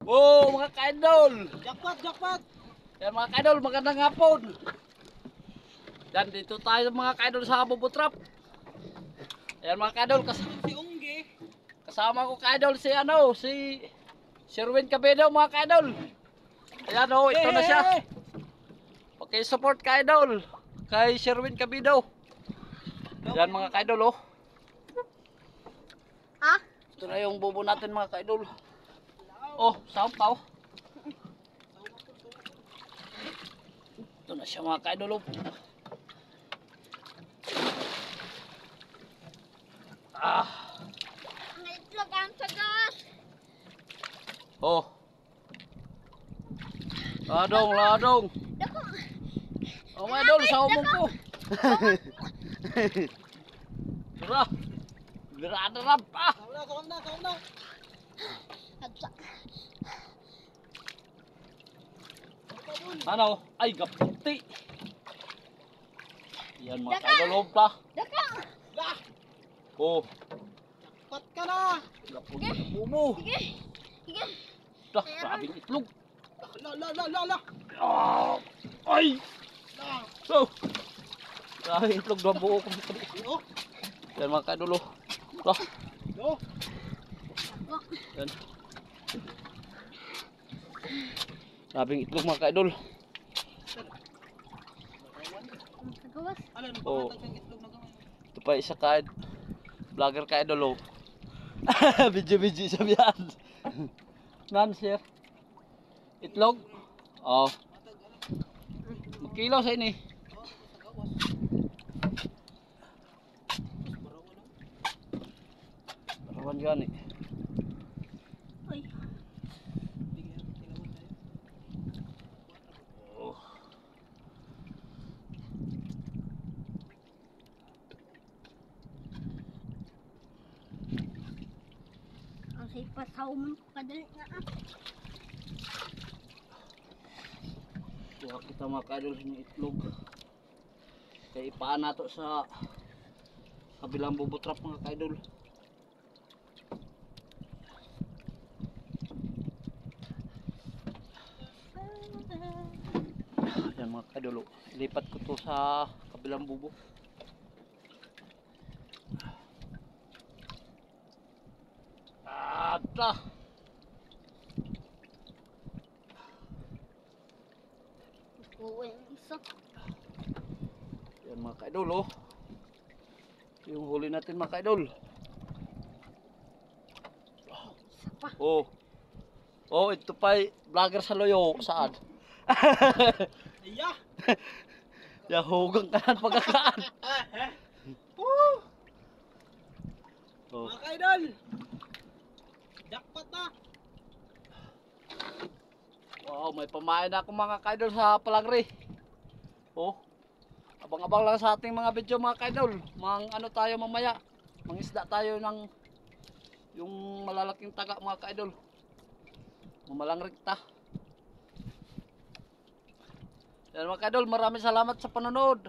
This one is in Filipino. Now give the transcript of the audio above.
Oh, mga ka-idol! Jackpot, jackpot! Yan mga ka-idol, magandang hapon! Yan, dito tayo mga ka-idol sa Bubutrap. Yan mga ka-idol, Si Ungge. kasama ko ka-idol si Sherwin Cabedo mga ka-idol. Ayan oh, ito na siya. Okay, support ka-idol kay Sherwin Cabedo. Yan mga ka-idol oh. Ha? Ito na yung bubo natin mga ka-idol. Oh, sampaw. Ito na siya mga ka-idol oh. Ah. Ang itlog ang sagas. Oh. Ladong, ladong. Dako. Oh mga idol, sa umong ko. Tara. Birada pa. Kaon na, kaon na. Agsa. Ano? Ay, gaputi. Yan mga kadalog pa. Dako. Lah, Oh, pat ka na. gaputi ng bubo. Sige. Sige. Dah, grabing itlog. La. Ah, ay! La. So, grabing itlog ng buo ko. Oh, Yan mga kadalo. Dah, oh. yan. Grabing itlog mga kaidol. Sagawas. Alam mo, Oh. bakit ang itlog na gamay? Ito pa isa ka vlogger ka idol oh. Video sabihan. Nan sir. Itlog? Oh. Magkilo sa ini. Barawan gani. Uy. Oh. Ang sipas hauman ko kadali nga. Kuha kita mga kaidol sa inyong itlog. Kaya ipaan nato sa kabilang bubutrap mga kaidol. Yan mga kaidol. Ilipat ko to sa kabilang bubo. Ata! Uy, ang isa. Yan mga kaidol oh. Yung huli natin mga kaidol. Isa pa. Oh. Oh, ito pa vlogger sa loyo. Saan? Iya. Yahugang ka ng pagkakaan. Oh. Mga kaidol. Jackpot na. Wow, may pamain na ako mga kaidol sa palangri. Oh. Abang-abang lang sa ating mga video mga kaidol. Mang ano tayo mamaya. Mangisda tayo ng yung malalaking taga mga kaidol. Mamalangri kita. Yan mga kaidol, maraming salamat sa panonood.